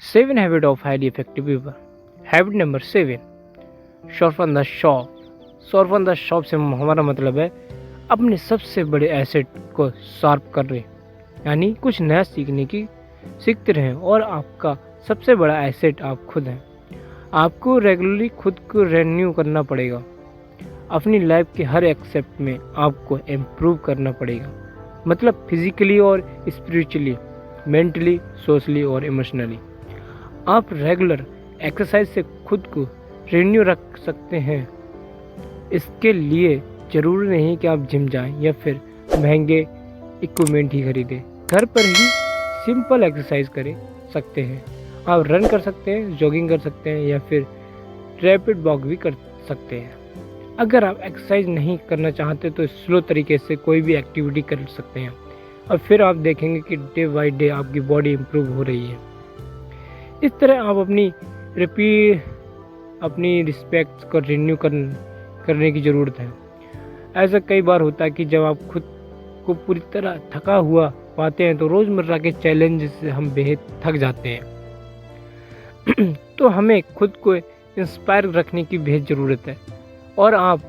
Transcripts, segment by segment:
7 Habits of Highly Effective People. Habit number 7. Sharpen the shop. Sharpen the shop से हमारा मतलब है अपने सबसे बड़े एसेट को शार्प कर रहे, यानी कुछ नया सीखते रहें। और आपका सबसे बड़ा एसेट आप खुद हैं। आपको रेगुलरली खुद को रेन्यू करना पड़ेगा। अपनी लाइफ के हर एक्सेप्ट में आपको इम्प्रूव करना पड़ेगा, मतलब फिजिकली और स्पिरिचुअली, मेंटली, सोशली और इमोशनली। आप रेगुलर एक्सरसाइज से खुद को रिन्यू रख सकते हैं। इसके लिए ज़रूरी नहीं कि आप जिम जाएं या फिर महंगे इक्विपमेंट ही खरीदें। घर पर ही सिंपल एक्सरसाइज कर सकते हैं। आप रन कर सकते हैं, जॉगिंग कर सकते हैं या फिर रैपिड वॉक भी कर सकते हैं। अगर आप एक्सरसाइज नहीं करना चाहते तो स्लो तरीके से कोई भी एक्टिविटी कर सकते हैं और फिर आप देखेंगे कि डे बाय डे आपकी बॉडी इम्प्रूव हो रही है। इस तरह आप अपनी रिस्पेक्ट को रिन्यू करने की ज़रूरत है। ऐसा कई बार होता है कि जब आप खुद को पूरी तरह थका हुआ पाते हैं तो रोज़मर्रा के चैलेंज से हम बेहद थक जाते हैं। तो हमें खुद को इंस्पायर रखने की बेहद ज़रूरत है। और आप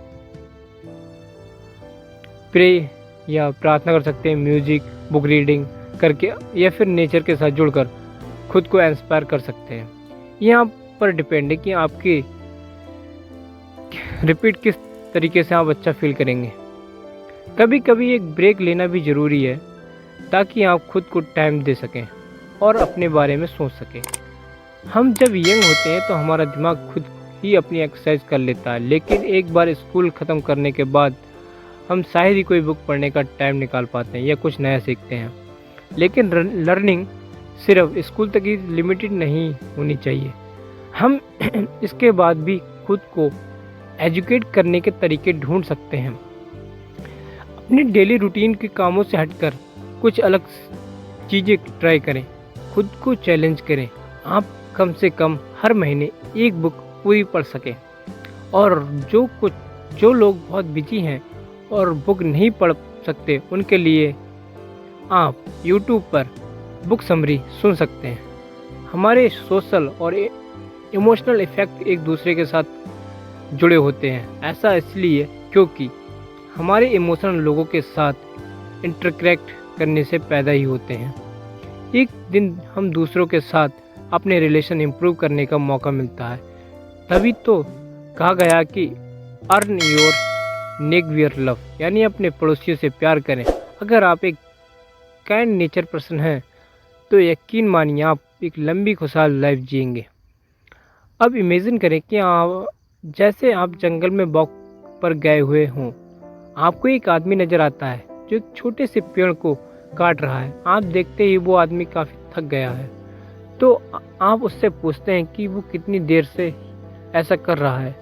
प्रे या प्रार्थना कर सकते हैं, म्यूजिक, बुक रीडिंग करके या फिर नेचर के साथ जुड़कर खुद को इंस्पायर कर सकते हैं। यहाँ पर डिपेंड है कि आपकी रिपीट किस तरीके से आप अच्छा फील करेंगे। कभी कभी एक ब्रेक लेना भी ज़रूरी है ताकि आप खुद को टाइम दे सकें और अपने बारे में सोच सकें। हम जब यंग होते हैं तो हमारा दिमाग खुद ही अपनी एक्सरसाइज कर लेता है, लेकिन एक बार स्कूल ख़त्म करने के बाद हम शायद ही कोई बुक पढ़ने का टाइम निकाल पाते हैं या कुछ नया सीखते हैं। लेकिन लर्निंग सिर्फ स्कूल तक ही लिमिटेड नहीं होनी चाहिए। हम इसके बाद भी खुद को एजुकेट करने के तरीके ढूंढ सकते हैं। अपने डेली रूटीन के कामों से हटकर कुछ अलग चीज़ें ट्राई करें, खुद को चैलेंज करें। आप कम से कम हर महीने एक बुक पूरी पढ़ सकें। और जो लोग बहुत बिजी हैं और बुक नहीं पढ़ सकते, उनके लिए आप YouTube पर बुक समरी सुन सकते हैं। हमारे सोशल और इमोशनल इफ़ेक्ट एक दूसरे के साथ जुड़े होते हैं। ऐसा इसलिए क्योंकि हमारे इमोशन लोगों के साथ इंटरैक्ट करने से पैदा ही होते हैं। एक दिन हम दूसरों के साथ अपने रिलेशन इम्प्रूव करने का मौका मिलता है। तभी तो कहा गया कि अर्न योर नेगवियर लव, यानी अपने पड़ोसियों से प्यार करें। अगर आप एक काइंड नेचर पर्सन हैं तो यकीन मानिए आप एक लंबी खुशहाल लाइफ जिएंगे। अब इमेजिन करें कि जैसे आप जंगल में वॉक पर गए हुए हों। आपको एक आदमी नज़र आता है जो एक छोटे से पेड़ को काट रहा है। आप देखते ही वो आदमी काफ़ी थक गया है, तो आप उससे पूछते हैं कि वो कितनी देर से ऐसा कर रहा है।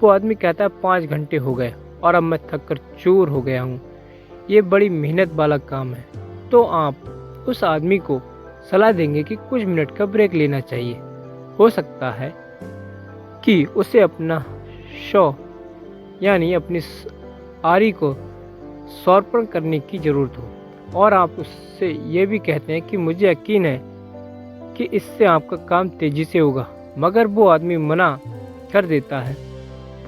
वो आदमी कहता है 5 घंटे हो गए और अब मैं थक कर चूर हो गया हूँ। ये बड़ी मेहनत वाला काम है। तो आप उस आदमी को सलाह देंगे कि कुछ मिनट का ब्रेक लेना चाहिए। हो सकता है कि उसे अपना शॉ यानी अपनी आरी को शार्पन करने की ज़रूरत हो। और आप उससे ये भी कहते हैं कि मुझे यकीन है कि इससे आपका काम तेज़ी से होगा। मगर वो आदमी मना कर देता है।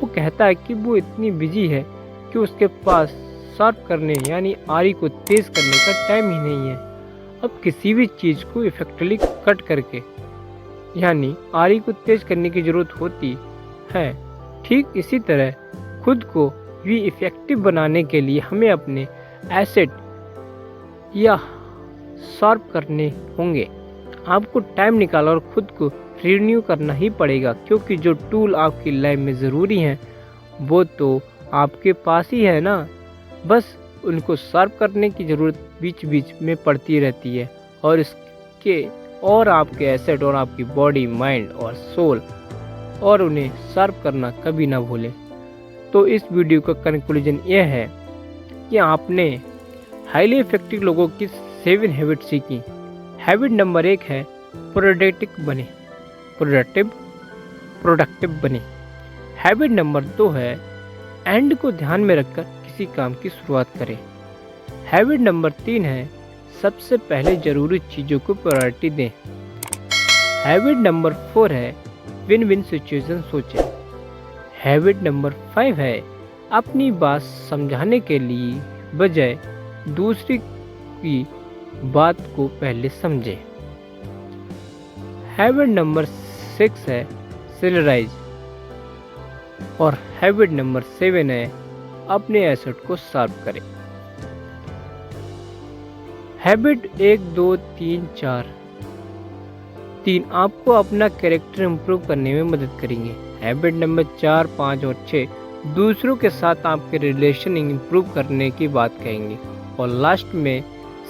वो कहता है कि वो इतनी बिजी है कि उसके पास शार्प करने यानी आरी को तेज़ करने का टाइम ही नहीं है। अब किसी भी चीज़ को इफेक्टिवली कट करके यानी आरी को तेज़ करने की ज़रूरत होती है। ठीक इसी तरह खुद को भी इफ़ेक्टिव बनाने के लिए हमें अपने एसेट या शार्प करने होंगे। आपको टाइम निकालना और खुद को रिन्यू करना ही पड़ेगा, क्योंकि जो टूल आपकी लाइफ में ज़रूरी हैं वो तो आपके पास ही है ना। बस उनको शार्प करने की ज़रूरत बीच बीच में पड़ती रहती है। और आपके एसेट और आपकी बॉडी, माइंड और सोल, और उन्हें शार्प करना कभी ना भूलें। तो इस वीडियो का कंक्लूजन यह है कि आपने हाईली इफेक्टिव लोगों की 7 हैबिट सीखी। हैबिट नंबर 1 है प्रोडक्टिव बने। हैबिट नंबर 2 है एंड को ध्यान में रखकर किसी काम की शुरुआत करें। हैबिट नंबर 3 है सबसे पहले ज़रूरी चीज़ों को प्रायोरिटी दें। हैबिट नंबर 4 है विन विन सिचुएशन सोचें। हैबिट नंबर 5 है अपनी बात समझाने के लिए बजाय दूसरी की बात को पहले समझें। हैबिट नंबर 6 है सेलराइज। और हैबिट नंबर 7 है अपने एसेट को शार्प करें। हैबिट 1, 2, 3, 4 3 आपको अपना कैरेक्टर इम्प्रूव करने में मदद करेंगे। हैबिट नंबर 4, 5 और 6 दूसरों के साथ आपके रिलेशन इम्प्रूव करने की बात कहेंगे। और लास्ट में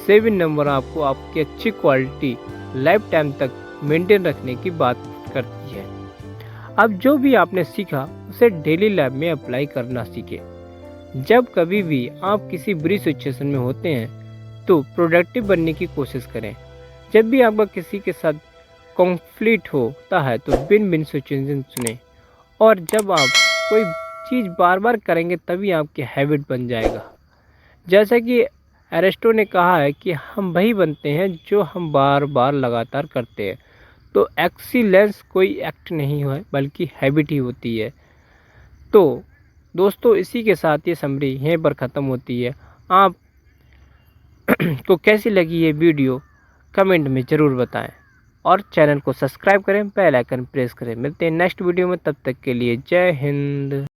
7 नंबर आपको आपकी अच्छी क्वालिटी लाइफ टाइम तक मेंटेन रखने की बात करती है। अब जो भी आपने सीखा उसे डेली लाइफ में अप्लाई करना सीखें। जब कभी भी आप किसी बुरी सिचुएशन में होते हैं तो प्रोडक्टिव बनने की कोशिश करें। जब भी आपका किसी के साथ कॉन्फ्लिक्ट होता है तो विन विन सिचुएशन चुनें। और जब आप कोई चीज़ बार बार करेंगे तभी आपकी हैबिट बन जाएगा। जैसा कि एरिस्टो ने कहा है कि हम वही बनते हैं जो हम बार बार लगातार करते हैं। तो एक्सीलेंस कोई एक्ट नहीं है बल्कि हैबिट ही होती है। तो दोस्तों इसी के साथ ये समरी यहीं पर ख़त्म होती है। आप को कैसी लगी ये वीडियो कमेंट में ज़रूर बताएं और चैनल को सब्सक्राइब करें, बेल आइकन प्रेस करें। मिलते हैं नेक्स्ट वीडियो में, तब तक के लिए जय हिंद।